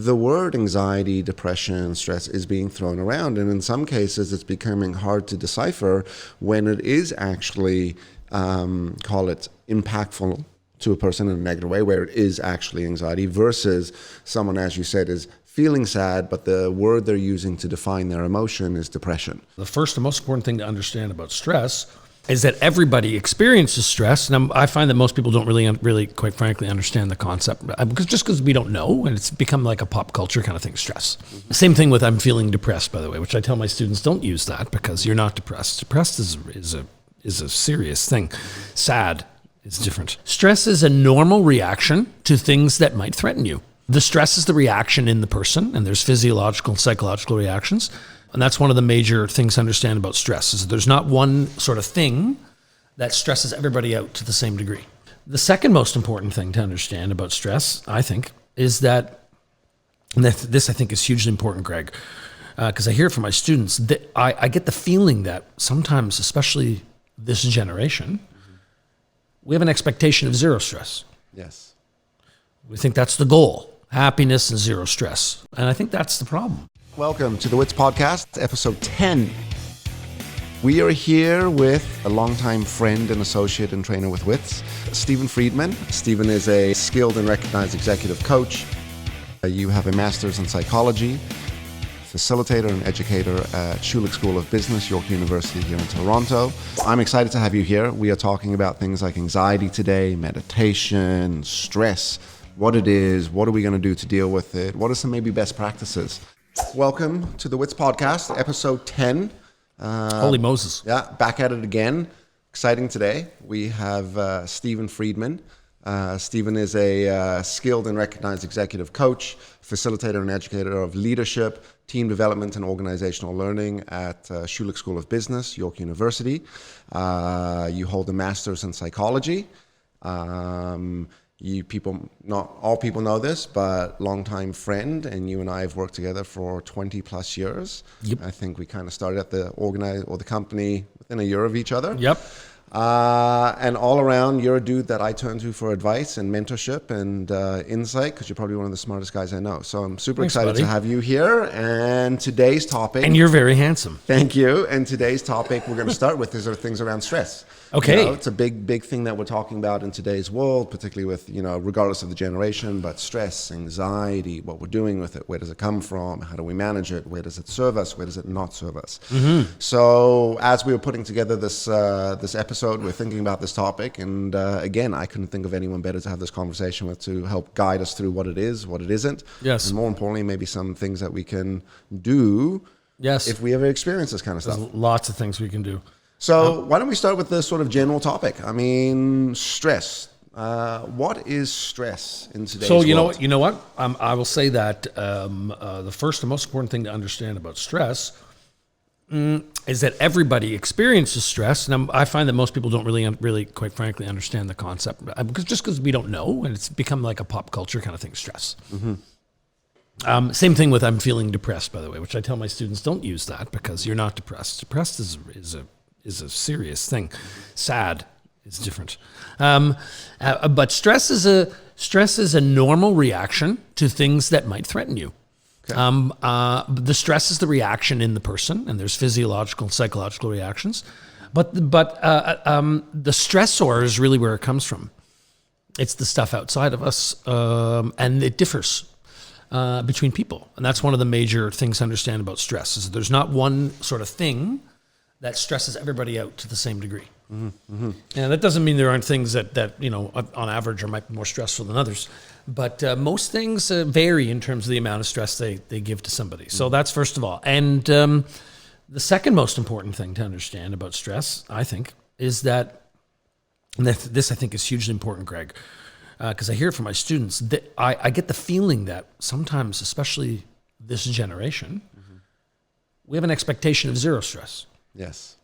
the word anxiety, depression, stress is being thrown around. And in some cases, it's becoming hard to decipher when it is actually, call it impactful to a person in a negative way, where it is actually anxiety versus someone, as you said, is feeling sad, but the word they're using to define their emotion is depression. The first and most important thing to understand about stress is that everybody experiences stress, and I find that most people don't really, quite frankly, understand the concept because we don't know, and it's become like a pop culture kind of thing. Stress. Mm-hmm. Same thing with I'm feeling depressed, by the way, which I tell my students don't use that because you're not depressed. Depressed is a serious thing. Sad is different. Stress is a normal reaction to things that might threaten you. The stress is the reaction in the person, and there's physiological and psychological reactions. And that's one of the major things to understand about stress, is that there's not one sort of thing that stresses everybody out to the same degree. The second most important thing to understand about stress, I think, is that, and this I think is hugely important, Greg, because I hear it from my students, that I get the feeling that sometimes, especially this generation, we have an expectation of zero stress. Yes. We think that's the goal. Happiness and zero stress. And I think that's the problem. Welcome to the Witz podcast, episode 10. We are here with a longtime friend and associate and trainer with Witz, Stephen Friedman. Stephen is a skilled and recognized executive coach. You have a master's in psychology, facilitator and educator at Schulich School of Business, York University here in Toronto. I'm excited to have you here. We are talking about things like anxiety today, meditation, stress, what it is, what are we going to do to deal with it, what are some maybe best practices. Welcome to the Witz podcast, episode 10. Holy Moses. Yeah, back at it again. Exciting today. We have Stephen Friedman. Stephen is a skilled and recognized executive coach, facilitator and educator of leadership, team development and organizational learning at Schulich School of Business, York University. You hold a master's in psychology. Not all people know this, but longtime friend, and you and I have worked together for 20 plus years. Yep. I think we kind of started at the company within a year of each other. Yep. And all around, you're a dude that I turn to for advice and mentorship and insight, because you're probably one of the smartest guys I know. So I'm super excited to have you here. And today's topic... And you're very handsome. Thank you. And today's topic we're going to start with are things around stress. Okay. You know, it's a big thing that we're talking about in today's world, particularly with, regardless of the generation, but stress, anxiety, what we're doing with it, where does it come from, how do we manage it, where does it serve us, where does it not serve us. Mm-hmm. So as we were putting together this episode, we're thinking about this topic, and again, I couldn't think of anyone better to have this conversation with to help guide us through what it is, what it isn't, yes, and more importantly, maybe some things that we can do, yes, if we ever experience this kind of stuff. There's lots of things we can do. So why don't we start with this sort of general topic? I mean, stress. What is stress in today's world? So you know what? I will say that the first and most important thing to understand about stress is that everybody experiences stress, and I find that most people don't really, quite frankly, understand the concept because we don't know, and it's become like a pop culture kind of thing. Stress. Mm-hmm. Same thing with I'm feeling depressed, by the way, which I tell my students don't use that because you're not depressed. Depressed is a serious thing. Sad is different. But stress is a normal reaction to things that might threaten you. Okay. The stress is the reaction in the person, and there's physiological and psychological reactions. But the stressor is really where it comes from. It's the stuff outside of us, and it differs between people. And that's one of the major things to understand about stress, is that there's not one sort of thing that stresses everybody out to the same degree. Mm-hmm. Mm-hmm. And that doesn't mean there aren't things that on average might be more stressful than others. But most things vary in terms of the amount of stress they give to somebody. Mm-hmm. So that's first of all. And the second most important thing to understand about stress, I think, is that, and this I think is hugely important, Greg, because I hear it from my students, that I get the feeling that sometimes, especially this generation, mm-hmm, we have an expectation of zero stress. Yes.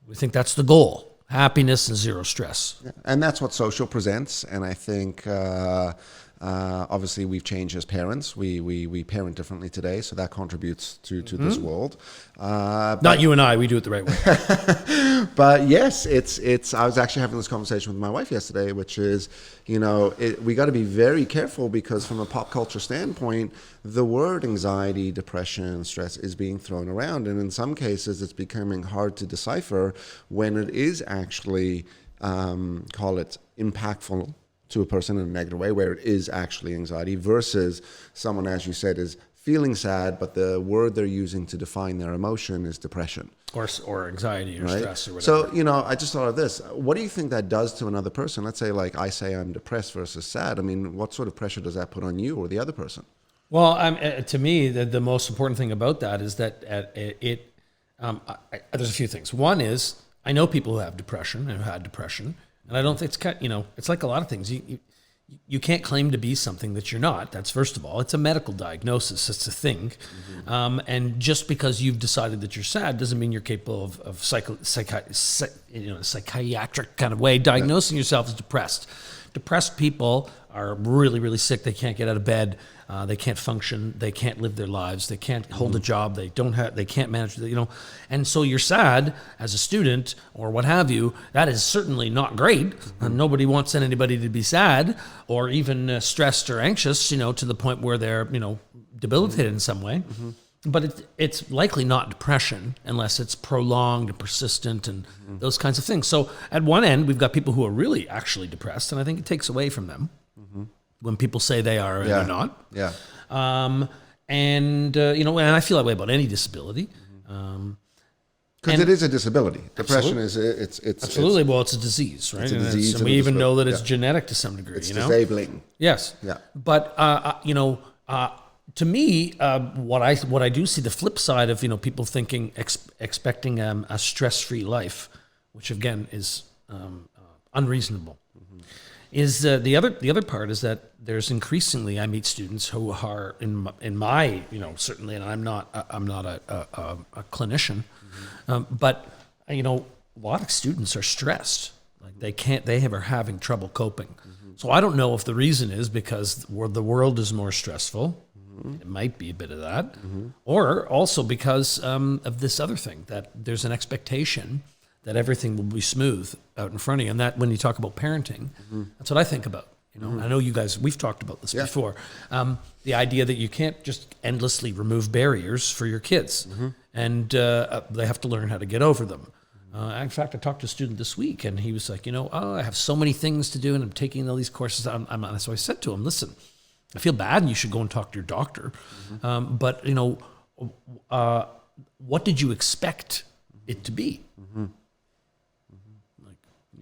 We think that's the goal. Happiness and zero stress. Yeah. And that's what social presents. And I think Obviously, we've changed as parents. We parent differently today, so that contributes to this world. Not you and I. We do it the right way. But yes, it's. I was actually having this conversation with my wife yesterday, which is, we got to be very careful because from a pop culture standpoint, the word anxiety, depression, stress is being thrown around, and in some cases, it's becoming hard to decipher when it is actually call it impactful to a person in a negative way, where it is actually anxiety versus someone, as you said, is feeling sad, but the word they're using to define their emotion is depression. Or anxiety or stress or So, whatever. I just thought of this. What do you think that does to another person? Let's say like I say I'm depressed versus sad. I mean, what sort of pressure does that put on you or the other person? Well, to me, the most important thing about that is that there's a few things. One is I know people who have depression and who had depression, and I don't think it's like a lot of things. You can't claim to be something that you're not. That's first of all. It's a medical diagnosis. It's a thing. And just because you've decided that you're sad doesn't mean you're capable of psychiatric kind of way diagnosing yourself as depressed. Depressed people are really, really sick. They can't get out of bed. They can't function. They can't live their lives. They can't hold a job. They can't manage, and so you're sad as a student or what have you. That is certainly not great. Nobody wants anybody to be sad or even stressed or anxious, to the point where they're, debilitated in some way. But it's likely not depression unless it's prolonged and persistent and those kinds of things. So at one end, we've got people who are really actually depressed, and I think it takes away from them when people say they are and they're not. Yeah. And I feel that way about any disability. Because it is a disability. Depression is it's absolutely. It's a disease, right? It's a disease, and we even know that it's genetic to some degree. It's disabling. Yes. Yeah. But to me, what I do see the flip side of people thinking expecting a stress-free life, which again is unreasonable, is the other part is that there's increasingly I meet students who are in my certainly, and I'm not a clinician, but a lot of students are stressed, like they are having trouble coping. So I don't know if the reason is because the world is more stressful. It might be a bit of that, or also because of this other thing, that there's an expectation that everything will be smooth out in front of you. And that when you talk about parenting, that's what I think about. I know you guys, we've talked about this before. The idea that you can't just endlessly remove barriers for your kids, and they have to learn how to get over them. In fact, I talked to a student this week, and he was like, I have so many things to do, and I'm taking all these courses. So I said to him, listen, I feel bad, and you should go and talk to your doctor. But what did you expect it to be?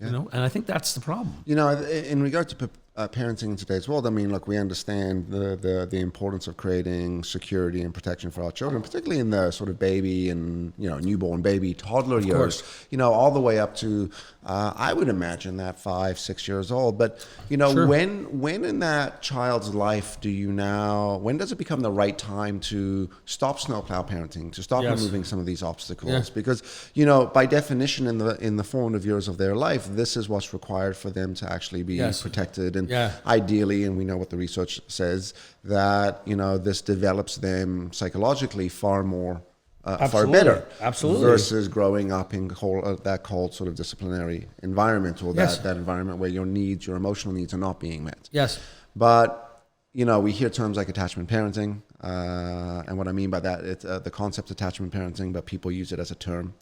And I think that's the problem. In regard to parenting in today's world, I mean, look, we understand the importance of creating security and protection for our children, particularly in the sort of baby and newborn baby, toddler years. All the way up to I would imagine that 5-6 years old. But Sure. when in that child's life when does it become the right time to stop snowplow parenting, to stop removing some of these obstacles? Yeah. Because by definition, in the formative years of their life, this is what's required for them to actually be protected. And ideally, and we know what the research says, that this develops them psychologically far better, versus growing up in that cold sort of disciplinary environment, or that environment where your emotional needs are not being met. Yes. But we hear terms like attachment parenting, and what I mean by that, it's the concept attachment parenting, but people use it as a term.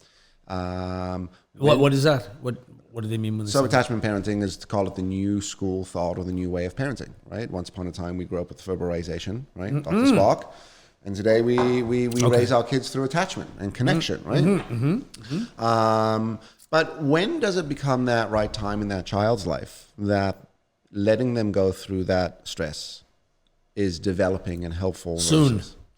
What is that? What do they mean when they say attachment parenting is to call it the new school thought or the new way of parenting, right? Once upon a time, we grew up with verbalization, right? Dr. Spock. And today we raise our kids through attachment and connection, right? But when does it become that right time in that child's life that letting them go through that stress is developing and helpful?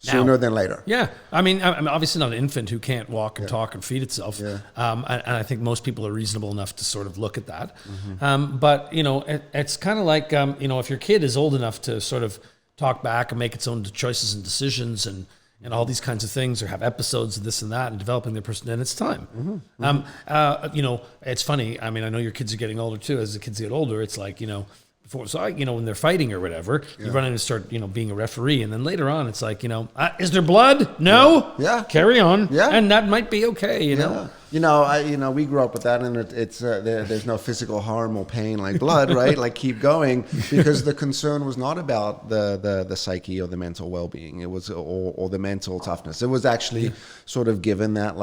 Sooner than later. Yeah. I mean, I'm obviously not an infant who can't walk and talk and feed itself. Yeah. And I think most people are reasonable enough to sort of look at that. But, it's kind of like, if your kid is old enough to sort of talk back and make its own choices and decisions and all these kinds of things, or have episodes of this and that and developing their person, then it's time. It's funny. I mean, I know your kids are getting older too. As the kids get older, it's like, before. So when they're fighting or whatever, you run in and start, being a referee. And then later on, it's like, is there blood? No. Yeah. Carry on. Yeah. And that might be okay, you know. We grew up with that, and it's there's no physical harm or pain like blood, right? Like keep going, because the concern was not about the psyche or the mental well-being. It was or the mental toughness. It was actually sort of given that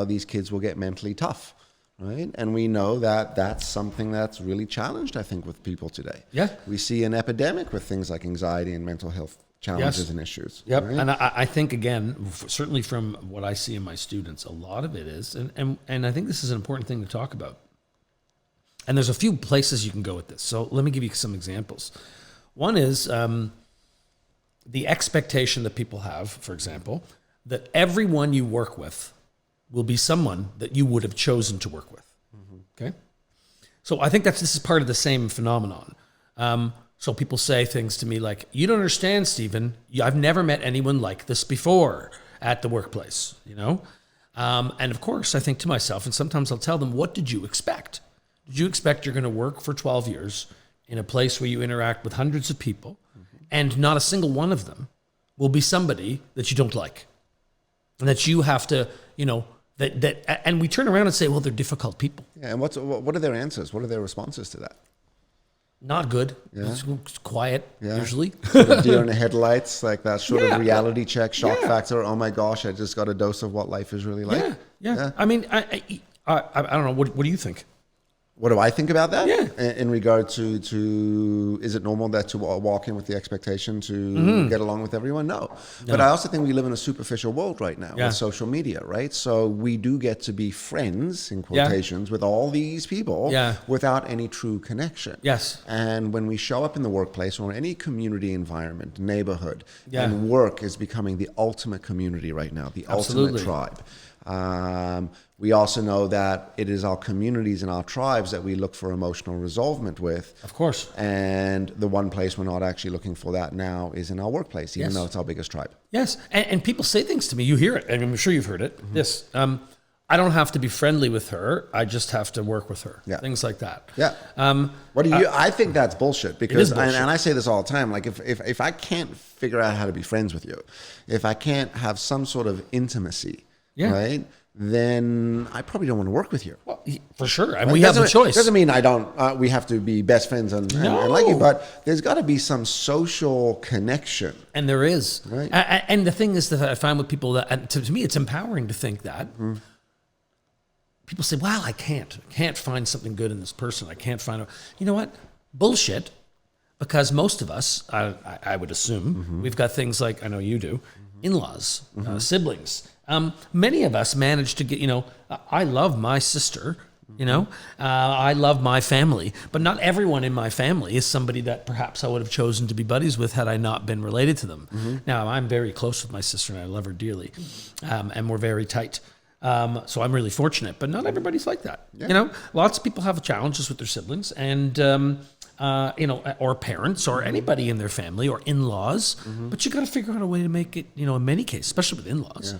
these kids will get mentally tough. Right. And we know that that's something that's really challenged, I think, with people today. Yeah. We see an epidemic with things like anxiety and mental health challenges and issues. Yep. Right? And I think, again, certainly from what I see in my students, a lot of it is, and I think this is an important thing to talk about. And there's a few places you can go with this. So let me give you some examples. One is the expectation that people have, for example, that everyone you work with will be someone that you would have chosen to work with. Okay? So I think this is part of the same phenomenon. So people say things to me like, you don't understand, Stephen. I've never met anyone like this before at the workplace, And of course, I think to myself, and sometimes I'll tell them, what did you expect? Did you expect you're going to work for 12 years in a place where you interact with hundreds of people and not a single one of them will be somebody that you don't like? And that you have to, and we turn around and say, well, they're difficult people. Yeah, and what are their answers? What are their responses to that? Not good. Yeah. It's quiet, usually. Sort of deer in the headlights, like that sort of reality check, shock factor. Oh my gosh, I just got a dose of what life is really like. Yeah. I mean, I don't know. What do you think? What do I think about that? Yeah. In regard to is it normal that to walk in with the expectation to get along with everyone? No. But I also think we live in a superficial world right now with social media, right? So we do get to be friends, in quotations, with all these people without any true connection. Yes. And when we show up in the workplace or any community environment, neighborhood, and work is becoming the ultimate community right now, the ultimate tribe. We also know that it is our communities and our tribes that we look for emotional resolvement with. Of course. And the one place we're not actually looking for that now is in our workplace, even though it's our biggest tribe. Yes. And people say things to me. You hear it. And I'm sure you've heard it. Yes. I don't have to be friendly with her. I just have to work with her. Yeah. Things like that. Yeah. What do you? I think that's bullshit because, and I say this all the time. Like if I can't figure out how to be friends with you, if I can't have some sort of intimacy, right? Then I probably don't want to work with you. Well, for sure. And we have a choice. Doesn't mean I don't. We have to be best friends and like you, but there's got to be some social connection. And there is. Right. And the thing is that I find with people that, and to me, it's empowering to think that. People say, well, I can't find something good in this person. I can't find. You know what? Bullshit. Because most of us, I would assume, we've got things like, I know you do, in-laws, siblings. Many of us manage to get, I love my sister, I love my family, but not everyone in my family is somebody that perhaps I would have chosen to be buddies with had I not been related to them. Now, I'm very close with my sister and I love her dearly, and we're very tight. So I'm really fortunate, but not everybody's like that. Lots of people have challenges with their siblings and, or parents or anybody in their family or in-laws, but you got to figure out a way to make it, in many cases, especially with in-laws.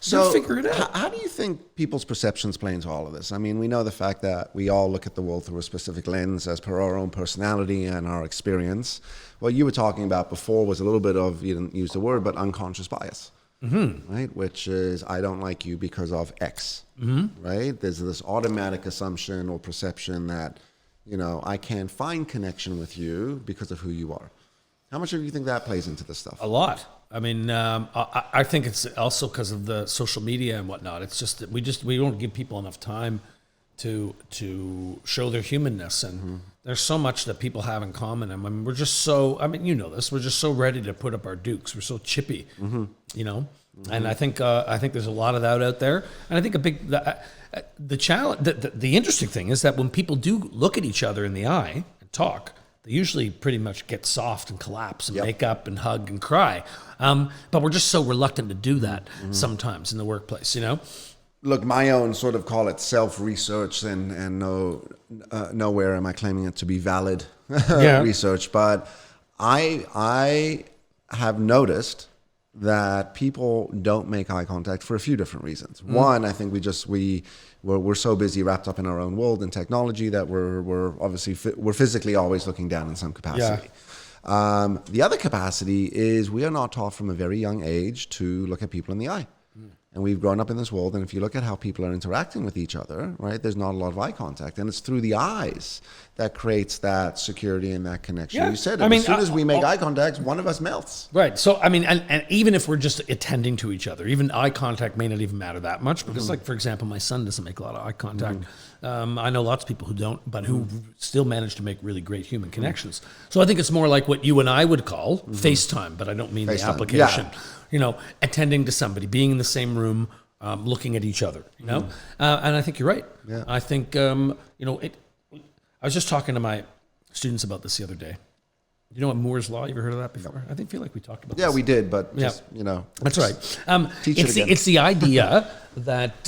So figure it out. How do you think people's perceptions play into all of this? I mean, we know the fact that we all look at the world through a specific lens as per our own personality and our experience. What you were talking about before was a little bit of, you didn't use the word, but unconscious bias, right? Which is, I don't like you because of X, right? There's this automatic assumption or perception that, I can't find connection with you because of who you are. How much do you think that plays into this stuff? A lot. I mean, I think it's also because of the social media and whatnot. It's just that we don't give people enough time to show their humanness, and there's so much that people have in common. I mean, we're just so. I mean, you know this. We're just so ready to put up our dukes. We're so chippy, And I think there's a lot of that out there. And I think the challenge, the interesting thing is that when people do look at each other in the eye and talk, they usually pretty much get soft and collapse and make up and hug and cry. But we're just so reluctant to do that sometimes in the workplace, Look, my own sort of call it self-research and nowhere am I claiming it to be valid research, but I have noticed that people don't make eye contact for a few different reasons. One, I think we're so busy wrapped up in our own world and technology that we're obviously we're physically always looking down in some capacity. The other capacity is we are not taught from a very young age to look at people in the eye. And we've grown up in this world, and if you look at how people are interacting with each other, right, there's not a lot of eye contact. And it's through the eyes that creates that security and that connection. Yeah. You said it. As soon as we make eye contact, one of us melts. Right. So, I mean, and even if we're just attending to each other, even eye contact may not even matter that much because, like, for example, my son doesn't make a lot of eye contact. I know lots of people who don't, but who still manage to make really great human connections. So I think it's more like what you and I would call FaceTime, but I don't mean FaceTime. The application. Yeah. You know, attending to somebody, being in the same room, looking at each other, you know? And I think you're right. Yeah. I think, you know, I was just talking to my students about this the other day. You know what Moore's Law? You ever heard of that before? I feel like we talked about this. Yeah, we did, but just, you know. That's right. It's the idea that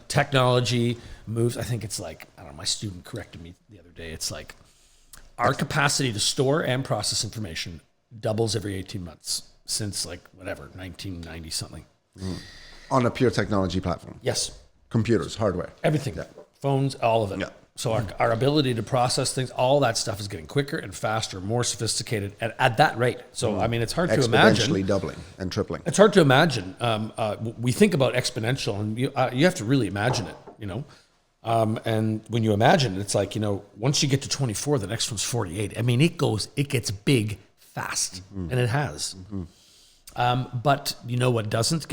technology moves. I think it's like, I don't know, my student corrected me the other day. It's like our capacity to store and process information doubles every 18 months. Since like whatever 1990 something, on a pure technology platform. Yes, computers, hardware, everything, phones, all of it. Yeah. So our ability to process things, all that stuff is getting quicker and faster, more sophisticated, at that rate. So I mean, it's hard to imagine exponentially doubling and tripling. It's hard to imagine. We think about exponential, and you have to really imagine it. You know. And when you imagine it, it's like, you know, once you get to 24, the next one's 48. I mean, it gets big fast, and it has. But you know what doesn't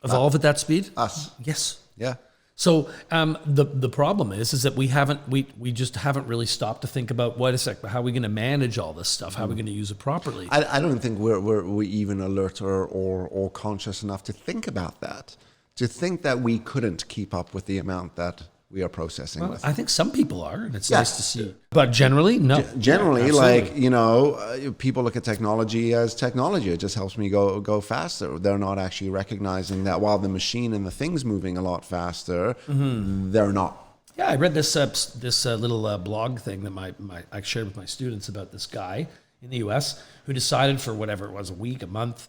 evolve at that speed? Us. Yes. Yeah. So the problem is that we just haven't really stopped to think about, wait a sec, how are we going to manage all this stuff? How are we going to use it properly? I don't think we're even alert or conscious enough to think about that. To think that we couldn't keep up with the amount that we are processing with. I think some people are, and it's nice to see. But generally, no. Generally, like, you know, people look at technology as technology. It just helps me go faster. They're not actually recognizing that while the machine and the thing's moving a lot faster, they're not. Yeah, I read this little blog thing that I shared with my students about this guy in the U.S. who decided for whatever it was, a week, a month,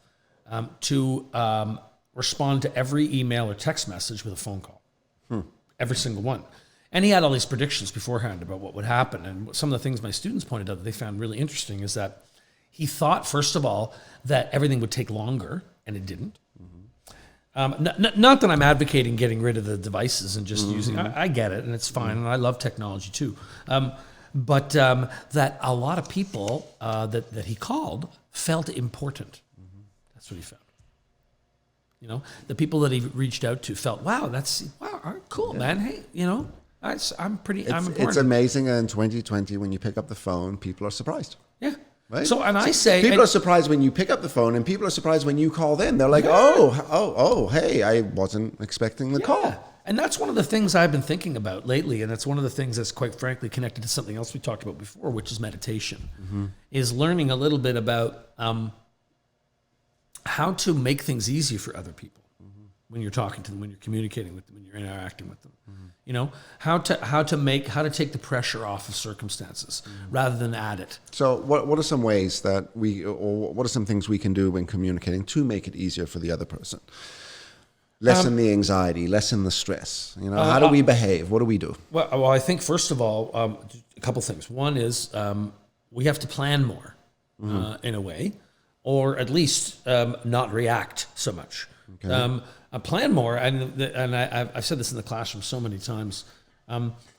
to respond to every email or text message with a phone call. Every single one. And he had all these predictions beforehand about what would happen. And some of the things my students pointed out that they found really interesting is that he thought, first of all, that everything would take longer, and it didn't. Not that I'm advocating getting rid of the devices and just using, I get it, and it's fine, and I love technology too. But that a lot of people that he called felt important. That's what he found. You know, the people that he reached out to felt, wow, cool, man. Hey, you know, I'm important. It's amazing in 2020 when you pick up the phone, people are surprised. Yeah. Right? So, and I say... People are surprised when you pick up the phone, and people are surprised when you call them. They're like, hey, I wasn't expecting the call. And that's one of the things I've been thinking about lately, and it's one of the things that's quite frankly connected to something else we talked about before, which is meditation, is learning a little bit about... how to make things easier for other people when you're talking to them, when you're communicating with them, when you're interacting with them. You know, how to take the pressure off of circumstances rather than add it. So what are some ways that what are some things we can do when communicating to make it easier for the other person? Lessen the anxiety, lessen the stress. You know, how do we behave? What do we do? Well, I think first of all, a couple things. One is we have to plan more in a way. Or at least not react so much. Okay. Plan more, and I've said this in the classroom so many times.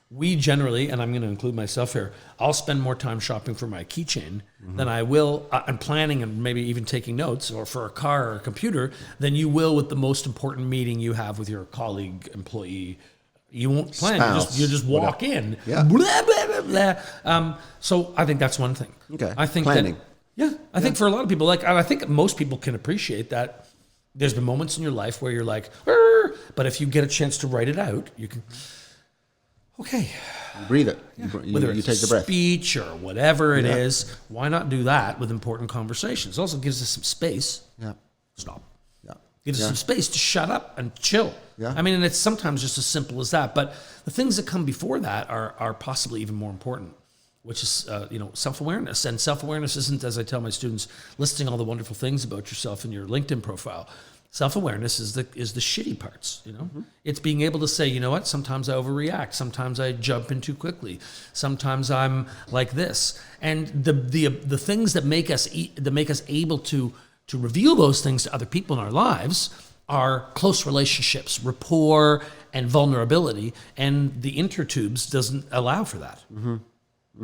We generally, and I'm going to include myself here, I'll spend more time shopping for my keychain than I will, and planning and maybe even taking notes, or for a car or a computer, than you will with the most important meeting you have with your colleague, employee. You won't plan. You just walk in. Yeah. Blah, blah, blah, blah. So I think that's one thing. Okay. I think planning. I think for a lot of people, and I think most people can appreciate that there's been moments in your life where you're like, but if you get a chance to write it out, you can, okay. You breathe it. Yeah. Whether you take the breath. Speech or whatever it is, why not do that with important conversations? It also gives us some space. Yeah. Stop. Yeah. Gives us some space to shut up and chill. Yeah. I mean, and it's sometimes just as simple as that. But the things that come before that are possibly even more important. which is self-awareness. And self-awareness isn't, as I tell my students, listing all the wonderful things about yourself in your LinkedIn profile. Self-awareness is the shitty parts, It's being able to say, you know what, sometimes I overreact, sometimes I jump in too quickly, sometimes I'm like this. And the things that make us able to reveal those things to other people in our lives are close relationships, rapport, and vulnerability, and the intertubes doesn't allow for that.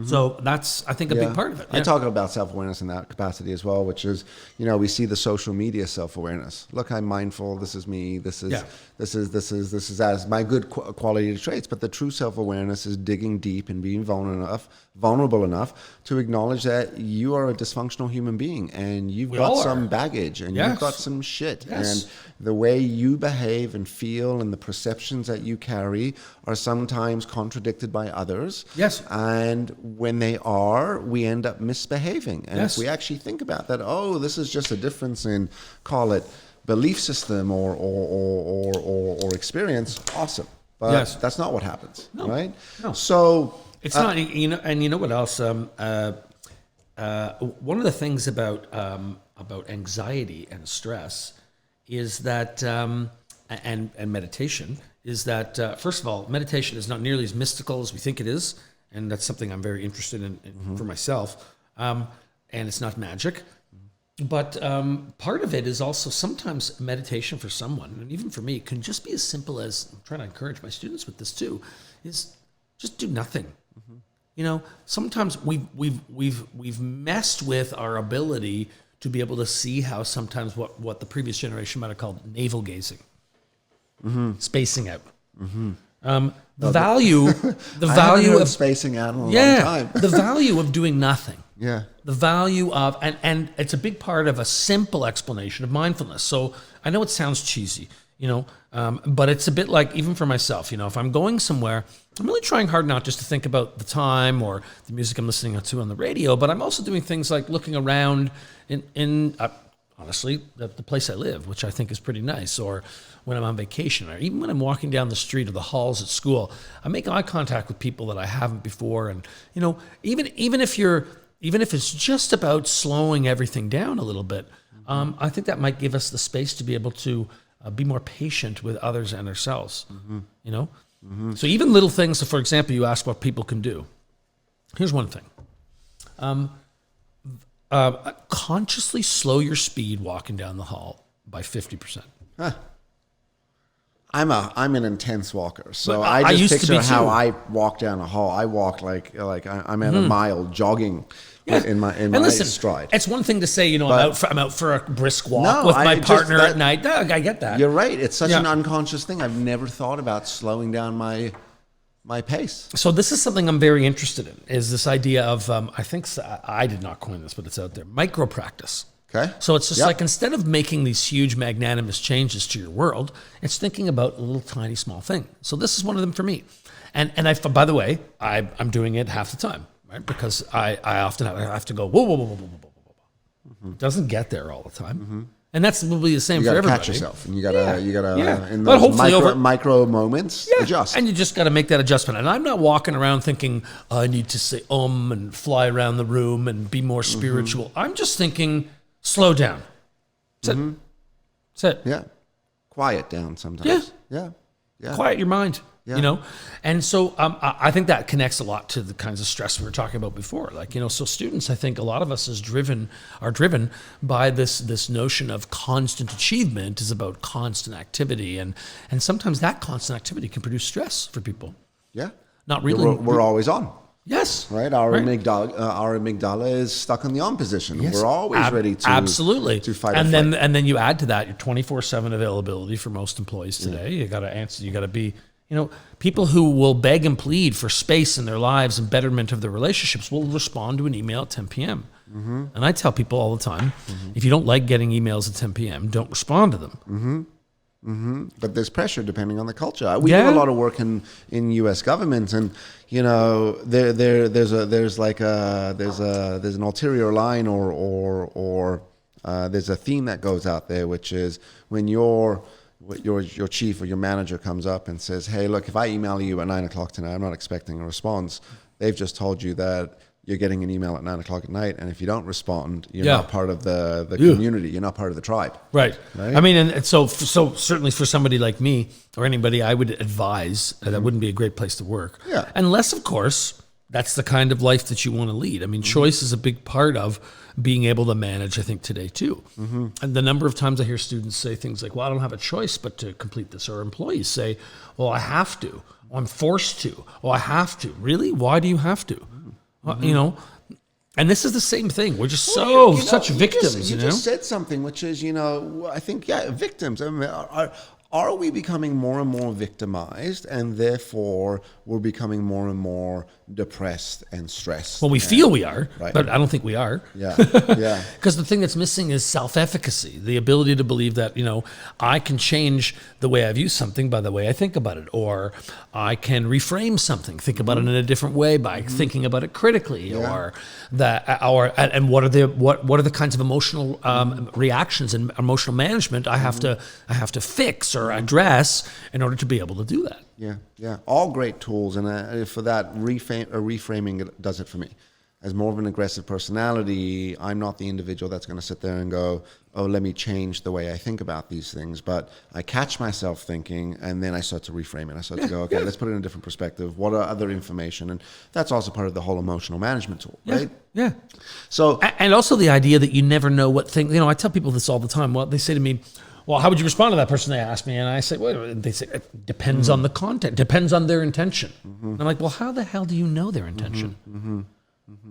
So that's, I think, a big part of it. I talk about self-awareness in that capacity as well, which is, we see the social media self-awareness. Look, I'm mindful. This is me. This is as my good quality traits. But the true self-awareness is digging deep and being vulnerable enough to acknowledge that you are a dysfunctional human being and you've got some baggage and you've got some shit. And the way you behave and feel and the perceptions that you carry are sometimes contradicted by others. Yes. And when they are, we end up misbehaving. And if we actually think about that, this is just a difference in, call it, belief system or experience, awesome. But that's not what happens, right? No. So it's not, and you know what else? One of the things about anxiety and stress is that, and meditation, is that, first of all, meditation is not nearly as mystical as we think it is. And that's something I'm very interested in for myself. And it's not magic. But part of it is also sometimes meditation for someone, and even for me, can just be as simple as, I'm trying to encourage my students with this too, is just do nothing. Sometimes we've messed with our ability to be able to see how sometimes what the previous generation might have called navel gazing, spacing out. The value of spacing out in a long time. The value of doing nothing. Yeah. The value of, and it's a big part of a simple explanation of mindfulness. So I know it sounds cheesy, but it's a bit like, even for myself, if I'm going somewhere, I'm really trying hard not just to think about the time or the music I'm listening to on the radio, but I'm also doing things like looking around in honestly, the place I live, which I think is pretty nice, or when I'm on vacation, or even when I'm walking down the street or the halls at school, I make eye contact with people that I haven't before. And, even if it's just about slowing everything down a little bit, I think that might give us the space to be able to be more patient with others and ourselves, So even little things, so for example, you asked what people can do. Here's one thing. Consciously slow your speed walking down the hall by 50%. Huh. I'm an intense walker, so But I just used to picture be how too. I walk down a hall. I walk like I'm at a mile jogging in my stride. It's one thing to say, I'm out for a brisk walk No, with my partner at night. No, I get that. You're right. It's such an unconscious thing. I've never thought about slowing down my pace. So this is something I'm very interested in, is this idea of, I think I did not coin this, but it's out there, micro practice. Okay. So it's just like, instead of making these huge magnanimous changes to your world, it's thinking about a little tiny small thing. So this is one of them for me. And by the way, I'm doing it half the time, right? Because I often have to go, whoa. It doesn't get there all the time. And that's probably the same for everybody. You gotta catch yourself, and you gotta in But those hopefully micro moments, adjust. And you just got to make that adjustment. And I'm not walking around thinking, I need to say and fly around the room and be more spiritual. I'm just thinking, slow down. That's it. That's it. Yeah. Quiet down sometimes. Yeah. Quiet your mind. And so I think that connects a lot to the kinds of stress we were talking about before. So students, I think a lot of us are driven by this notion of constant achievement is about constant activity. And sometimes that constant activity can produce stress for people. Yeah. Not really. We're always on. Yes. Right. Our amygdala is stuck in the on position. Yes. We're always ready to to fight. And then you add to that your 24/7 availability for most employees today. You got to answer. You got to be. People who will beg and plead for space in their lives and betterment of their relationships will respond to an email at 10 p.m. And I tell people all the time, if you don't like getting emails at 10 p.m., don't respond to them. But there's pressure depending on the culture. We do a lot of work in U.S. government, and there's an ulterior line or there's a theme that goes out there, which is when your chief or your manager comes up and says, hey, look, if I email you at 9 o'clock tonight, I'm not expecting a response. They've just told you that you're getting an email at 9 o'clock at night, and if you don't respond, you're Yeah. not part of the community. You're not part of the tribe. Right. Right? I mean, and so certainly for somebody like me or anybody, I would advise that wouldn't be a great place to work. Yeah. Unless, of course, that's the kind of life that you want to lead. I mean, choice is a big part of being able to manage, I think, today too. And the number of times I hear students say things like, well, I don't have a choice but to complete this. Or employees say, well, I have to. Or I'm forced to. Or I have to. Really? Why do you have to? Well, you know, and this is the same thing. We're just such victims. You just said something, which is, I think, victims. I mean, are we becoming more and more victimized, and therefore we're becoming more and more depressed and stressed? Well, we feel we are, right. but I don't think we are. Yeah, yeah. Because the thing that's missing is self-efficacy, the ability to believe that, I can change the way I view something by the way I think about it, or I can reframe something, think about it in a different way by thinking about it critically, or what are the kinds of emotional reactions and emotional management I have to fix or address in order to be able to do that. Yeah. All great tools, and for that, reframing it does it for me. As more of an aggressive personality, I'm not the individual that's going to sit there and go, oh, let me change the way I think about these things. But I catch myself thinking, and then I start to reframe it. I start to go, okay, let's put it in a different perspective. What are other information? And that's also part of the whole emotional management tool, right? Yeah. So, and also the idea that you never know what thing, I tell people this all the time. Well, they say to me, well, how would you respond to that person? They ask me, and I say, well, they say, it depends on the content, depends on their intention. And I'm like, well, how the hell do you know their intention?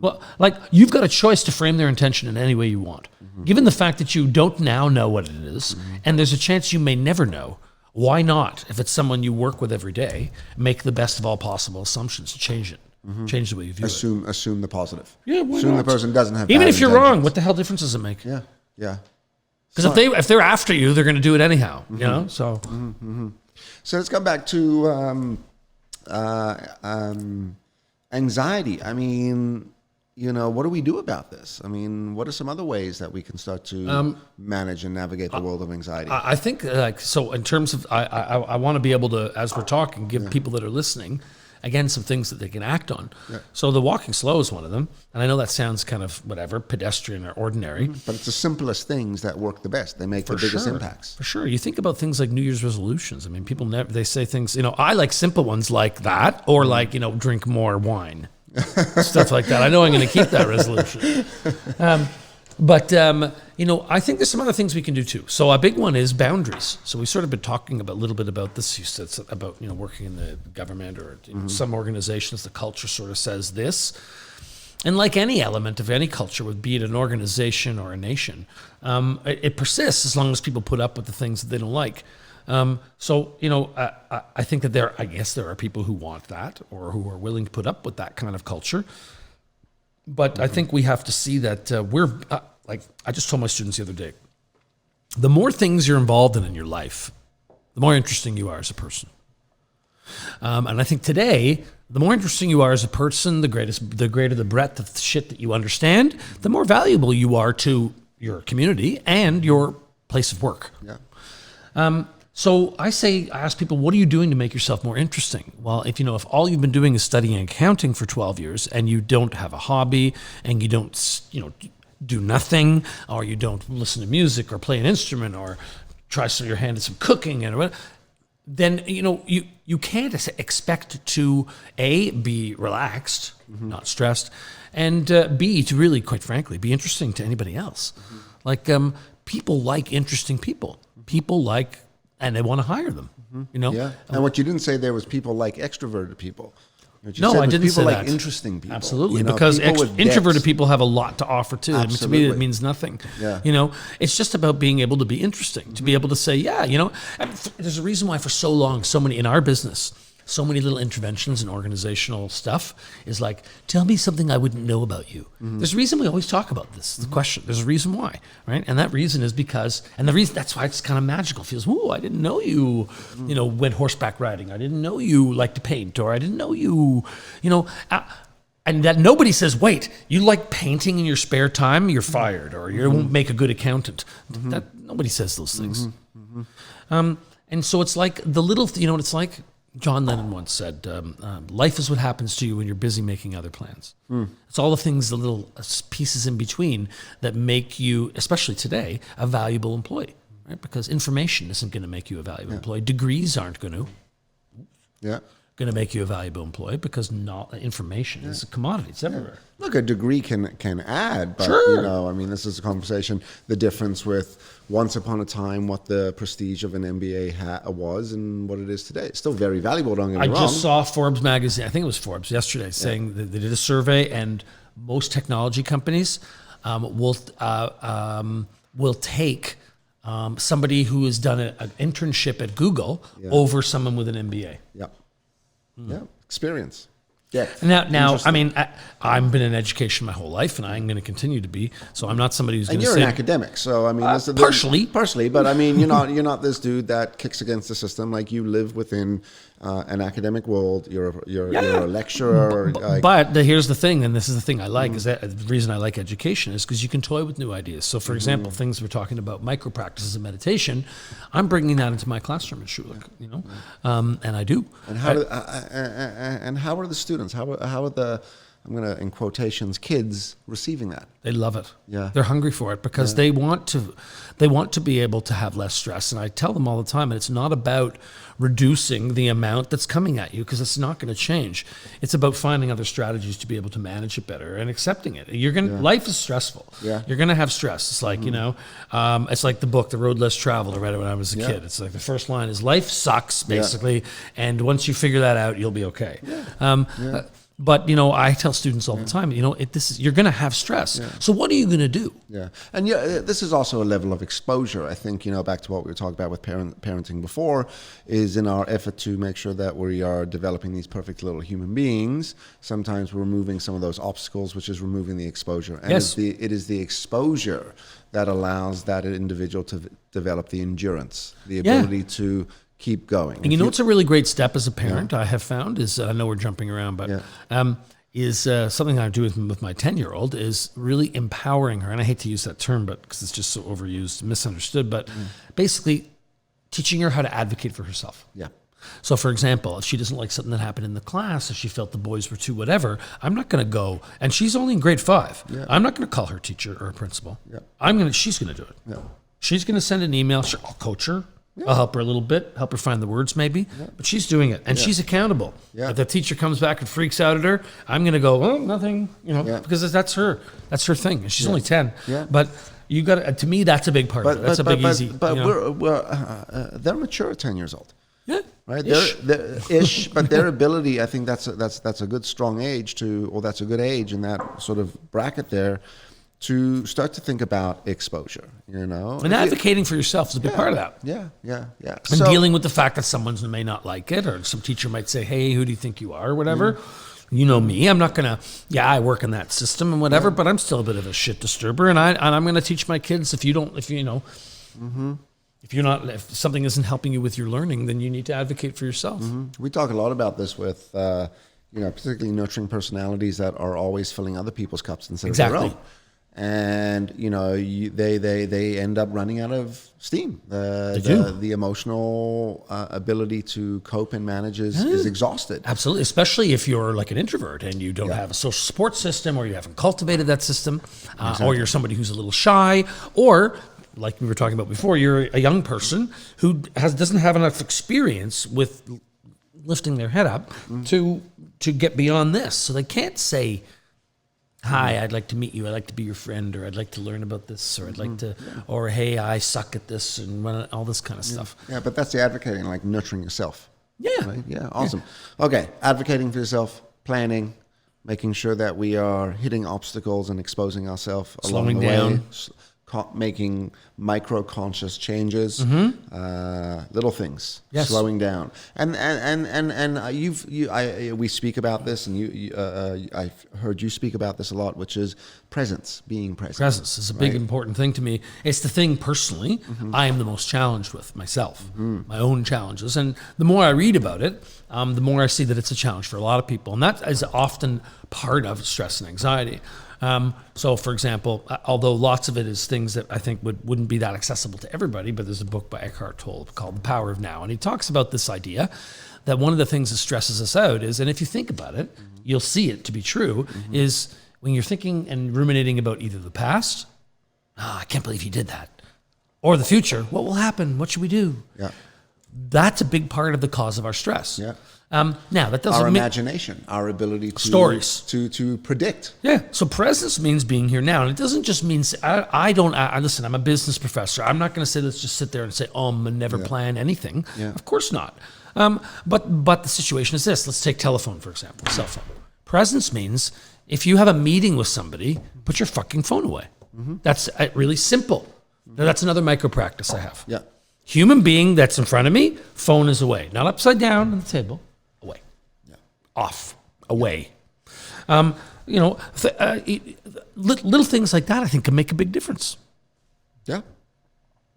Well, you've got a choice to frame their intention in any way you want. Given the fact that you don't now know what it is, and there's a chance you may never know, why not, if it's someone you work with every day, make the best of all possible assumptions to change it? Change the way you view it. Assume the positive. Yeah, why assume not? the person doesn't have Even bad if you're intentions. wrong, what the hell difference does it make? Yeah. Because if they're after you, they're going to do it anyhow. So. So let's come back to anxiety. I mean, what do we do about this? I mean, what are some other ways that we can start to manage and navigate the world of anxiety? I think so. In terms of, I want to be able to, as we're talking, give people that are listening, again, some things that they can act on. Yeah. So the walking slow is one of them. And I know that sounds kind of pedestrian or ordinary. But it's the simplest things that work the best. They make the biggest impacts. For sure. You think about things like New Year's resolutions. I mean, people they say things, I like simple ones like that, or drink more wine. Stuff like that. I know I'm going to keep that resolution. But I think there's some other things we can do too. So a big one is boundaries. So we've sort of been talking a little bit about this. You said about, working in the government or some organizations, the culture sort of says this. And like any element of any culture, be it an organization or a nation, it persists as long as people put up with the things that they don't like. I think that there are people who want that or who are willing to put up with that kind of culture. But I think we have to see that I just told my students the other day, the more things you're involved in your life, the more interesting you are as a person. And I think today, the more interesting you are as a person, the greater the breadth of shit that you understand, the more valuable you are to your community and your place of work. Yeah. So I ask people, what are you doing to make yourself more interesting? Well, if all you've been doing is studying accounting for 12 years and you don't have a hobby and you don't, do nothing, or you don't listen to music or play an instrument or try your hand at some cooking and whatever, then, you can't expect to A, be relaxed, not stressed, and B, to really, quite frankly, be interesting to anybody else. People like interesting people. People like, and they want to hire them, Yeah. And what you didn't say there was people like extroverted people. No, I didn't say that. People like interesting people. Absolutely, because introverted people have a lot to offer too. Absolutely. To me, it means nothing. Yeah. It's just about being able to be interesting, to be able to say, there's a reason why for so long, so many in our business, so many little interventions and organizational stuff is like, tell me something I wouldn't know about you. There's a reason we always talk about this, the question. There's a reason why, right? And that reason is because, and the reason, that's why it's kind of magical. It feels, I didn't know you, went horseback riding. I didn't know you liked to paint, or I didn't know you, and that nobody says, wait, you like painting in your spare time, you're fired, or you won't make a good accountant. That nobody says those things. And so it's like the little, it's like, John Lennon once said, life is what happens to you when you're busy making other plans. It's all the things, the little pieces in between that make you, especially today, a valuable employee, right? Because information isn't going to make you a valuable employee. Degrees aren't going to. Going to make you a valuable employee because information is a commodity. It's everywhere. Look, a degree can add, but Sure. I mean, this is a conversation. The difference with once upon a time what the prestige of an MBA was and what it is today. It's still very valuable. Don't get me wrong. I just saw Forbes magazine. I think it was Forbes yesterday saying that they did a survey, and most technology companies will take somebody who has done an internship at Google over someone with an MBA. Yeah, experience. Yeah. Now, I mean, I've been in education my whole life, and I'm going to continue to be. So I'm not somebody who's going to say. And you're an academic, so I mean, partially, but I mean, you're not this dude that kicks against the system. Like, you live within an academic world. You're a lecturer. But here's the thing, and this is the thing I like, is that the reason I like education is because you can toy with new ideas. So, for example, things we're talking about, micro practices of meditation, I'm bringing that into my classroom at Schulich, and I do. And how are the students? How are the, I'm going to, in quotations, kids receiving that? They love it. Yeah. They're hungry for it because they want to be able to have less stress. And I tell them all the time, and it's not about reducing the amount that's coming at you, because it's not going to change. It's about finding other strategies to be able to manage it better and accepting it. Life is stressful. Yeah. You're going to have stress. It's like, it's like the book, The Road Less Traveled. I read it when I was a kid. It's like the first line is life sucks, basically. And once you figure that out, you'll be okay. But, I tell students all the time, you're going to have stress. So what are you going to do? Yeah. And this is also a level of exposure. I think, back to what we were talking about with parenting before, is in our effort to make sure that we are developing these perfect little human beings, sometimes we're removing some of those obstacles, which is removing the exposure. And it is the exposure that allows that individual to develop the endurance, the ability to keep going. And what's a really great step as a parent, I have found, is, I know we're jumping around, but is something I do with my 10-year-old is really empowering her. And I hate to use that term, but because it's just so overused, misunderstood, but basically teaching her how to advocate for herself. Yeah. So, for example, if she doesn't like something that happened in the class, if she felt the boys were too whatever, I'm not going to go, and she's only in grade 5. Yeah. I'm not going to call her teacher or principal. Yeah. She's going to do it. Yeah. She's going to send an email. Sure, I'll coach her. Yeah. I'll help her a little bit, help her find the words maybe, but she's doing it, and she's accountable. Yeah. If the teacher comes back and freaks out at her, I'm going to go, oh, nothing, because that's her thing, and she's only 10. Yeah. But you got to me, that's a big part of it. That's a big easy. But they're mature at 10 years old. Yeah. Right. They're ish, but their ability, I think that's a good strong age that's a good age in that sort of bracket there, to start to think about exposure, And advocating for yourself is a big part of that. Yeah. And dealing with the fact that someone may not like it, or some teacher might say, hey, who do you think you are, or whatever. You know me, I'm not going to, I work in that system and whatever, but I'm still a bit of a shit disturber. And I'm going to teach my kids, if something isn't helping you with your learning, then you need to advocate for yourself. We talk a lot about this with, particularly nurturing personalities that are always filling other people's cups instead of their own. And they end up running out of steam. The emotional ability to cope and manage is exhausted. Absolutely, especially if you're like an introvert and you don't have a social support system, or you haven't cultivated that system, or you're somebody who's a little shy, or like we were talking about before, you're a young person who doesn't have enough experience with lifting their head up to get beyond this, so they can't say, hi, I'd like to meet you. I'd like to be your friend, or I'd like to learn about this, or I'd like to, or hey, I suck at this, and all this kind of stuff. Yeah, but that's the advocating, like nurturing yourself. Yeah. Right? Yeah, awesome. Okay, advocating for yourself, planning, making sure that we are hitting obstacles and exposing ourselves along the way. Making micro-conscious changes, little things, slowing down, and we speak about this, and I've heard you speak about this a lot, which is presence, being present. Presence is a big important thing to me. It's the thing personally I am the most challenged with myself, my own challenges, and the more I read about it, the more I see that it's a challenge for a lot of people, and that is often part of stress and anxiety. So, for example, although lots of it is things that I think wouldn't be that accessible to everybody, but there's a book by Eckhart Tolle called The Power of Now. And he talks about this idea that one of the things that stresses us out is, and if you think about it, you'll see it to be true, is when you're thinking and ruminating about either the past, I can't believe he did that, or the future, what will happen? What should we do? Yeah. That's a big part of the cause of our stress. Yeah. Now, that doesn't Our mean imagination, our ability to stories to predict. Yeah. So presence means being here now, and it doesn't just mean listen. I'm a business professor. I'm not going to say let's just sit there and say and never plan anything. Yeah. Of course not. But the situation is this. Let's take telephone for example. Cell phone. Presence means if you have a meeting with somebody, put your fucking phone away. That's really simple. Now, that's another micro practice I have. Yeah. Human being that's in front of me, phone is away, not upside down on the table. Away. Yeah. Off. Away. Little things like that, I think, can make a big difference. Yeah.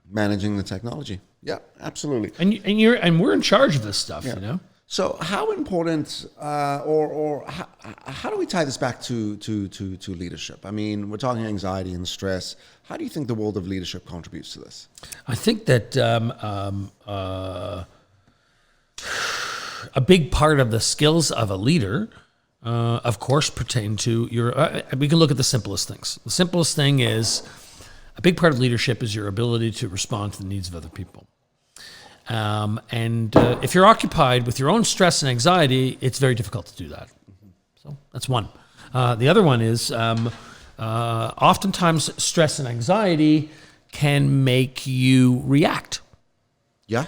Managing the technology. Yeah, absolutely. And we're in charge of this stuff, Yeah. you know. So, how important, or how do we tie this back to leadership? I mean, we're talking anxiety and stress. How do you think the world of leadership contributes to this? I think that a big part of the skills of a leader, of course, pertain to your. We can look at the simplest things. The simplest thing is a big part of leadership is your ability to respond to the needs of other people. If you're occupied with your own stress and anxiety, it's very difficult to do that. So that's one. The other one is oftentimes stress and anxiety can make you react. Yeah.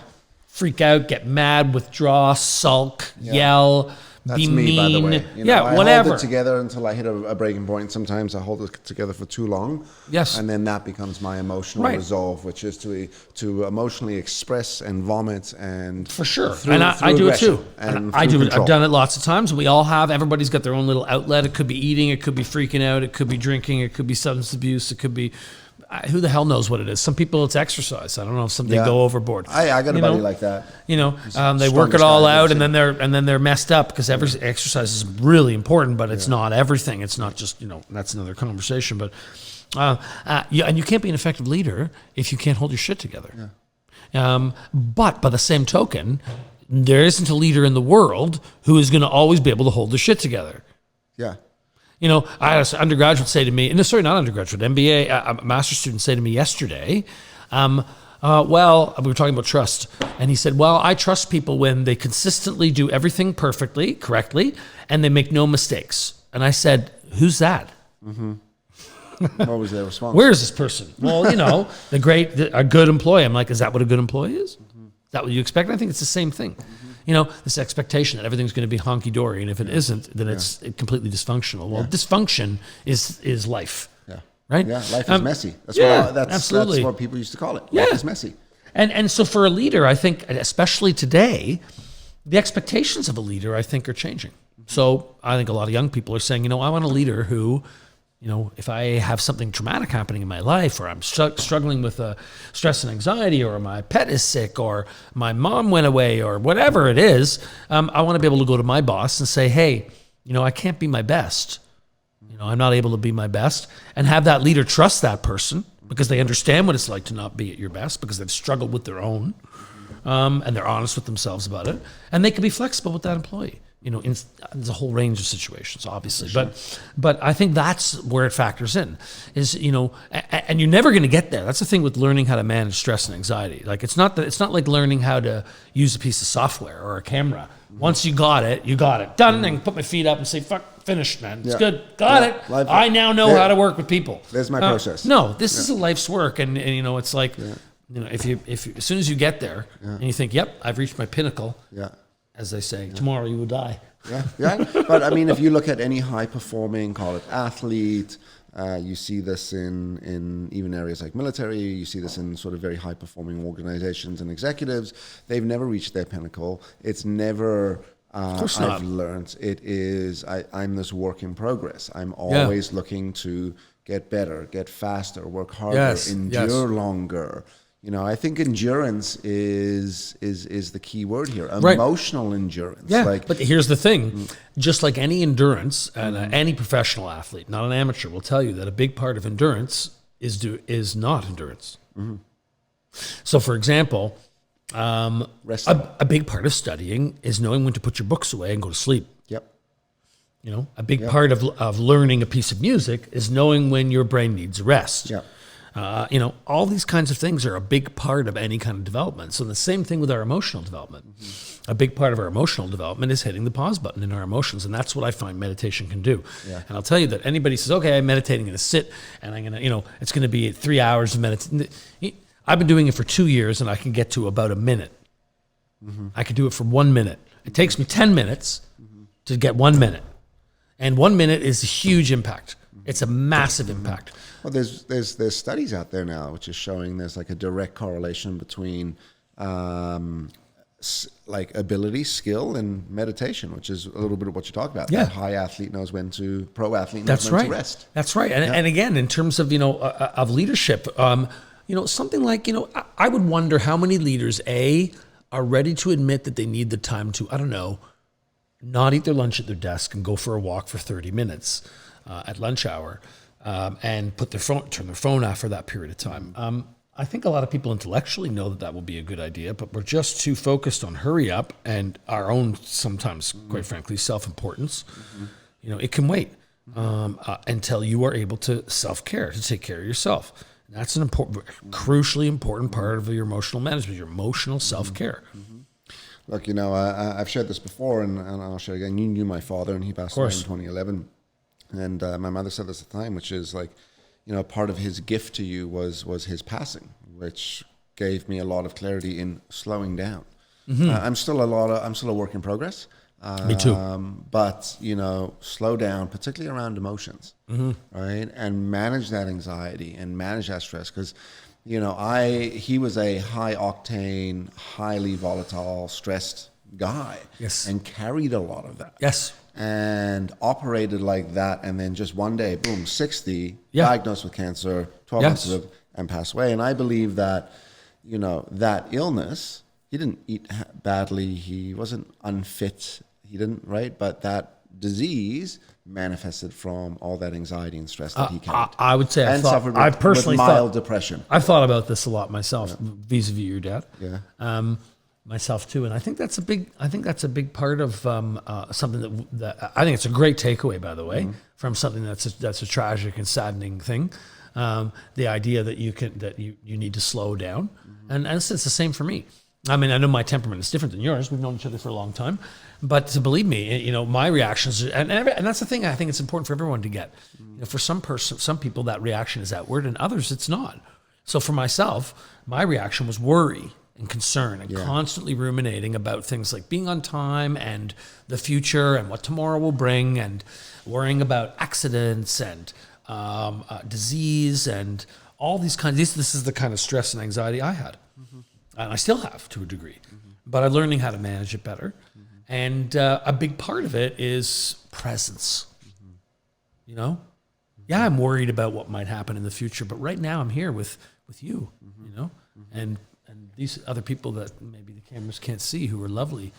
Freak out, get mad, withdraw, sulk, yell, That's be me, mean. by the way. I whatever. hold it together until I hit a breaking point. Sometimes I hold it together for too long. Yes. And then that becomes my emotional resolve, which is to emotionally express and vomit and For sure. through, And I do it aggression too. and I through do it. control. I've done it lots of times. We all have. Everybody's got their own little outlet. It could be eating. It could be freaking out. It could be drinking. It could be substance abuse. It could be... who the hell knows what it is? Some people it's exercise. I don't know if they go overboard. I got a buddy like that. They work it all out and then they're messed up because every exercise is really important, but it's not everything. It's not just that's another conversation. But and you can't be an effective leader if you can't hold your shit together. Yeah. But by the same token, there isn't a leader in the world who is going to always be able to hold their shit together. Yeah. I had an undergraduate say to me, not undergraduate, MBA, a master's student say to me yesterday, well, we were talking about trust. And he said, well, I trust people when they consistently do everything perfectly, correctly, and they make no mistakes. And I said, who's that? Mm-hmm. What was their response? Where is this person? Well, a good employee. I'm like, is that what a good employee is? Mm-hmm. Is that what you expect? I think it's the same thing. Mm-hmm. This expectation that everything's going to be honky-dory, and if it isn't, then it's completely dysfunctional. Well, dysfunction is life. Yeah. Right? Yeah, life is messy. That's absolutely. That's what people used to call it. Yeah. Life is messy. And so for a leader, I think, especially today, the expectations of a leader, I think, are changing. So I think a lot of young people are saying, I want a leader who... if I have something traumatic happening in my life, or I'm struggling with stress and anxiety, or my pet is sick, or my mom went away, or whatever it is, I want to be able to go to my boss and say, hey, I can't be my best. I'm not able to be my best, and have that leader trust that person because they understand what it's like to not be at your best because they've struggled with their own, and they're honest with themselves about it, and they can be flexible with that employee. There's a whole range of situations, obviously, sure. but I think that's where it factors in. And you're never going to get there. That's the thing with learning how to manage stress and anxiety. Like it's not like learning how to use a piece of software or a camera. Once you got it, done. And put my feet up and say, "Fuck, finished, man. It's good, got it. Life, I now know how to work with people." There's my process. No, this is a life's work, and it's like, if as soon as you get there and you think, "Yep, I've reached my pinnacle." Yeah. As they say, tomorrow you will die. Yeah. But I mean, if you look at any high-performing, call it athlete, you see this in even areas like military. You see this in sort of very high-performing organizations and executives. They've never reached their pinnacle. It's never. I've learned it is. I'm this work in progress. I'm always looking to get better, get faster, work harder, endure longer. I think endurance is the key word here. Right. Emotional endurance. Yeah, but here's the thing. Just like any endurance, and any professional athlete, not an amateur, will tell you that a big part of endurance is not endurance. So, for example, a big part of studying is knowing when to put your books away and go to sleep. Yep. A big part of learning a piece of music is knowing when your brain needs rest. Yep. All these kinds of things are a big part of any kind of development. So the same thing with our emotional development. A big part of our emotional development is hitting the pause button in our emotions. And that's what I find meditation can do. Yeah. And I'll tell you that anybody says, okay, I'm meditating, I'm going to sit and I'm going to, it's going to be 3 hours of meditation. I've been doing it for 2 years and I can get to about a minute. I can do it for 1 minute. It takes me 10 minutes to get 1 minute. And 1 minute is a huge impact. It's a massive impact. Well, there's studies out there now which is showing there's like a direct correlation between like ability, skill, and meditation, which is a little bit of what you talk about. Yeah. That high athlete knows when to, pro athlete knows when to rest. That's right. And again, in terms of, of leadership, something like, I would wonder how many leaders, are ready to admit that they need the time to, not eat their lunch at their desk and go for a walk for 30 minutes at lunch hour. And turn their phone off for that period of time. I think a lot of people intellectually know that will be a good idea, but we're just too focused on hurry up and our own, sometimes, quite frankly, self-importance. It can wait until you are able to self-care, to take care of yourself. And that's an crucially important part of your emotional management, your emotional self-care. Look, I've shared this before, and I'll share again. You knew my father, and he passed away in 2011. And my mother said this at the time, which is like, part of his gift to you was his passing, which gave me a lot of clarity in slowing down. I'm still a work in progress. Me too. But slow down, particularly around emotions, right? And manage that anxiety and manage that stress, because he was a high octane, highly volatile, stressed guy. Yes. And carried a lot of that. Yes. And operated like that, and then just one day, boom, 60, diagnosed with cancer, 12 months of it, and passed away. And I believe that, that illness, he didn't eat badly, he wasn't unfit, he didn't, right? But that disease manifested from all that anxiety and stress that he carried. I would say suffered with mild depression. I've thought about this a lot myself, vis-a-vis your dad. Yeah. Myself too, and I think that's a big part of something that I think it's a great takeaway, by the way, from something that's a tragic and saddening thing. The idea that you need to slow down, and it's the same for me. I mean, I know my temperament is different than yours. We've known each other for a long time, but to believe me, my reactions, and that's the thing. I think it's important for everyone to get. For some people, that reaction is outward, and others, it's not. So for myself, my reaction was worry and concern and constantly ruminating about things like being on time and the future and what tomorrow will bring, and worrying about accidents and disease and all these kinds. This is the kind of stress and anxiety I had, and I still have to a degree. But I'm learning how to manage it better, and a big part of it is presence. I'm worried about what might happen in the future, but right now I'm here with you. And these other people that maybe the cameras can't see, who are lovely,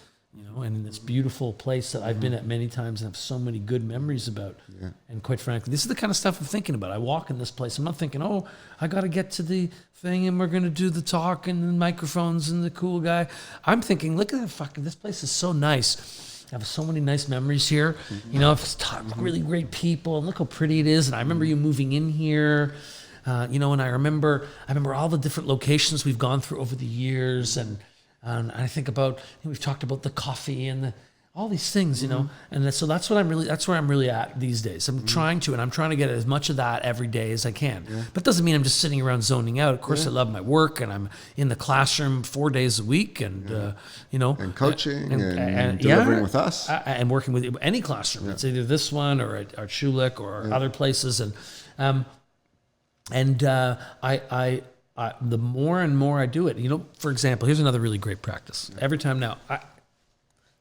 and in this beautiful place that I've been at many times and have so many good memories about. Yeah. And quite frankly, this is the kind of stuff I'm thinking about. I walk in this place, I'm not thinking, I got to get to the thing and we're going to do the talk and the microphones and the cool guy. I'm thinking, look at that this place is so nice. I have so many nice memories here. I've taught really great people, and look how pretty it is. And I remember you moving in here. And I remember all the different locations we've gone through over the years, and I think about, we've talked about the coffee and all these things, and so that's where I'm really at these days. I'm trying to get as much of that every day as I can. Yeah. But it doesn't mean I'm just sitting around zoning out. Of course, I love my work, and I'm in the classroom 4 days a week, and and coaching and delivering with us, and working with any classroom. Yeah. It's either this one or at Schulich or other places, and the more and more I do it, for example, here's another really great practice. Every time now, I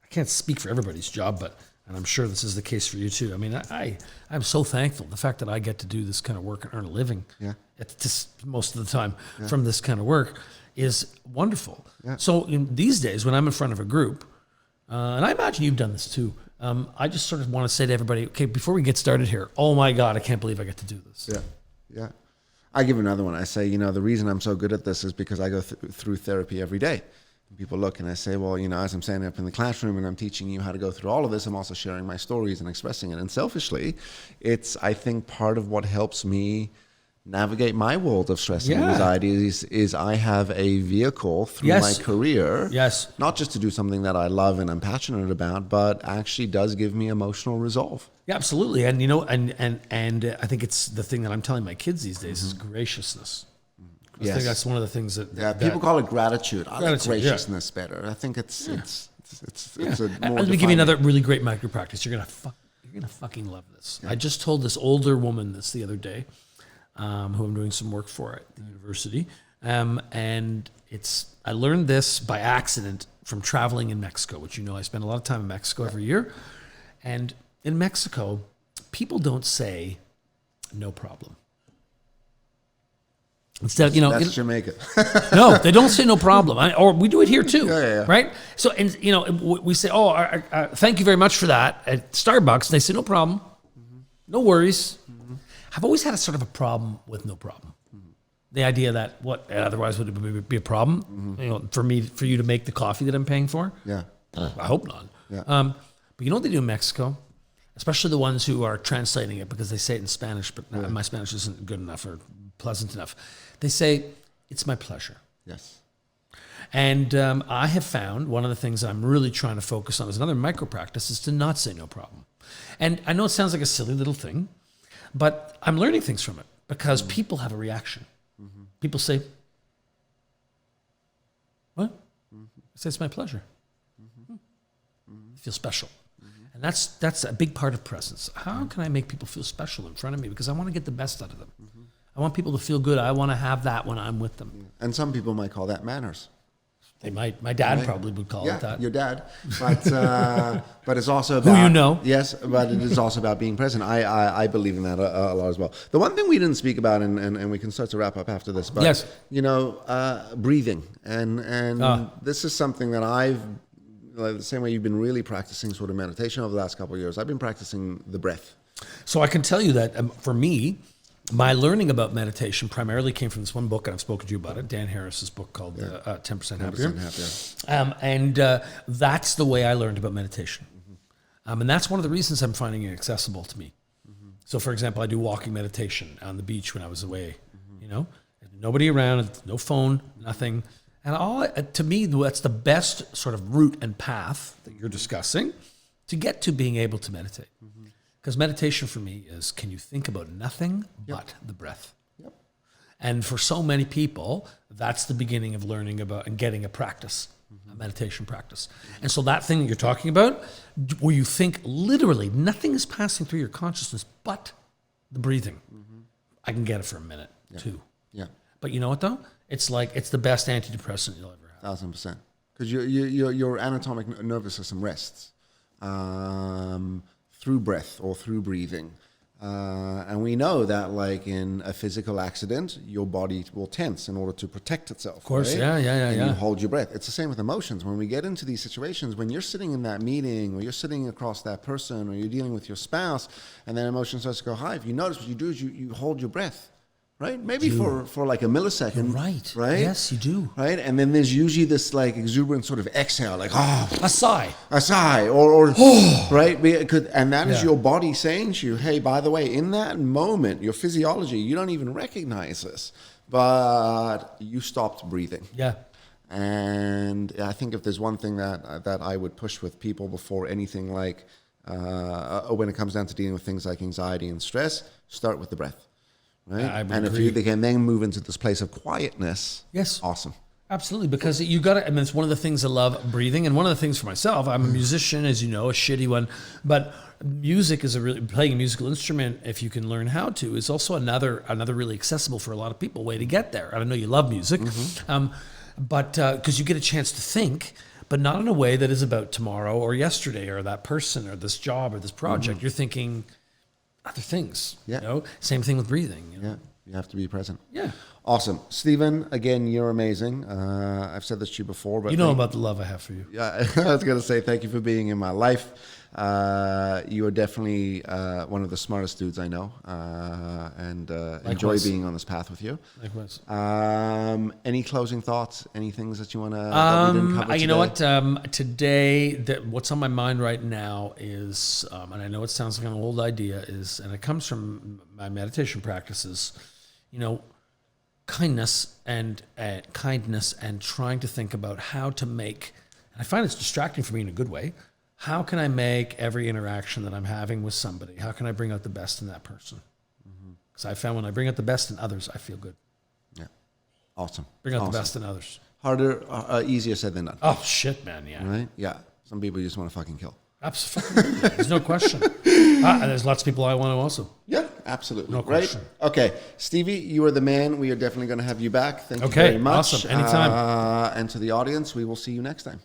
can't speak for everybody's job, but and I'm sure this is the case for you too. I mean, I'm so thankful the fact that I get to do this kind of work and earn a living. Yeah. Most of the time from this kind of work is wonderful. Yeah. So in these days, when I'm in front of a group, and I imagine you've done this too, I just sort of want to say to everybody, okay, before we get started here, oh my God, I can't believe I get to do this. Yeah. Yeah. I give another one. I say, the reason I'm so good at this is because I go through therapy every day. And people look and I say, well, as I'm standing up in the classroom and I'm teaching you how to go through all of this, I'm also sharing my stories and expressing it. And selfishly, it's, I think, part of what helps me navigate my world of stress and anxiety is I have a vehicle through my career, not just to do something that I love and I'm passionate about, but actually does give me emotional resolve. Yeah, absolutely. And and I think it's the thing that I'm telling my kids these days is graciousness. I think that's one of the things that people call it gratitude. I like graciousness better. I think it's a more. Let me give you another really great micro practice. You're gonna fucking love this. Yeah. I just told this older woman this the other day, who I'm doing some work for at the university, and I learned this by accident from traveling in Mexico, which I spend a lot of time in Mexico every year, and in Mexico, people don't say no problem. Instead, that's Jamaica. No, they don't say no problem, or we do it here too, right? So, and we say, thank you very much for that at Starbucks. They say no problem, no worries. I've always had a sort of a problem with no problem. The idea that otherwise would it be a problem? For you to make the coffee that I'm paying for. Yeah, I hope not. Yeah. But you know what they do in Mexico? Especially the ones who are translating it because they say it in Spanish, but my Spanish isn't good enough or pleasant enough. They say, it's my pleasure. Yes. And I have found one of the things that I'm really trying to focus on as another micro practice is to not say no problem. And I know it sounds like a silly little thing, but I'm learning things from it because people have a reaction. People say, what? I say, it's my pleasure. I feel special. And that's a big part of presence. How can I make people feel special in front of me? Because I want to get the best out of them. I want people to feel good. I want to have that when I'm with them. And some people might call that manners. They might. My dad probably would call it that. Your dad. But it's also about... Who you know. Yes, but it is also about being present. I believe in that a lot as well. The one thing we didn't speak about, and we can start to wrap up after this, but, breathing. And this is something that I've... Like the same way you've been really practicing sort of meditation over the last couple of years, I've been practicing the breath. So I can tell you that for me, my learning about meditation primarily came from this one book, and I've spoken to you about it, Dan Harris's book called 10% Happier. And that's the way I learned about meditation. And that's one of the reasons I'm finding it accessible to me. So, for example, I do walking meditation on the beach when I was away, nobody around, no phone, nothing. And to me, that's the best sort of route and path that you're discussing to get to being able to meditate. Because meditation for me is, can you think about nothing but the breath? Yep. And for so many people, that's the beginning of learning about and getting a practice, a meditation practice. And so that thing that you're talking about, where you think literally nothing is passing through your consciousness but the breathing, I can get it for a minute, too. Yeah. But you know what, though? It's the best antidepressant you'll ever have. 1,000%. Because your anatomic nervous system rests through breath or through breathing. And we know that, like in a physical accident, your body will tense in order to protect itself. Of course, right? Yeah. You hold your breath. It's the same with emotions. When we get into these situations, when you're sitting in that meeting or you're sitting across that person or you're dealing with your spouse and then emotion starts to go high, if you notice what you do is you hold your breath. Right? Maybe for like a millisecond. You're right. Right? Yes, you do. Right? And then there's usually this like exuberant sort of exhale, like, a sigh. A sigh. Or right? And that is your body saying to you, hey, by the way, in that moment, your physiology, you don't even recognize this, but you stopped breathing. Yeah. And I think if there's one thing that I would push with people before anything like, when it comes down to dealing with things like anxiety and stress, start with the breath. Right? And if you can then move into this place of quietness, awesome. Absolutely, because you got to, it's one of the things I love breathing, and one of the things for myself, I'm a musician, as you know, a shitty one, but music is playing a musical instrument, if you can learn how to, is also another really accessible for a lot of people way to get there. I know you love music, but because you get a chance to think, but not in a way that is about tomorrow or yesterday or that person or this job or this project. You're thinking other things. Yeah. Same thing with breathing. Yeah. You have to be present. Yeah. Awesome. Stephen, again, you're amazing. I've said this to you before, but you know about the love I have for you. Yeah, I was going to say thank you for being in my life. You are definitely one of the smartest dudes I know, and enjoy being on this path with you. Likewise. Any closing thoughts? Any things that you want to? You know what? Today, what's on my mind right now is, and I know it sounds like an old idea, and it comes from my meditation practices. Kindness and trying to think about how to make. I find it's distracting for me in a good way. How can I make every interaction that I'm having with somebody? How can I bring out the best in that person? Because I found when I bring out the best in others, I feel good. Yeah, awesome. Bring out the best in others. Harder, easier said than done. Oh shit, man! Yeah. Right? Yeah. Some people you just want to fucking kill. Absolutely. There's no question. And there's lots of people I want to also. Yeah, absolutely. No question. Right? Okay. Stevie, you are the man. We are definitely going to have you back. Thank you very much. Awesome. Anytime. And to the audience, we will see you next time.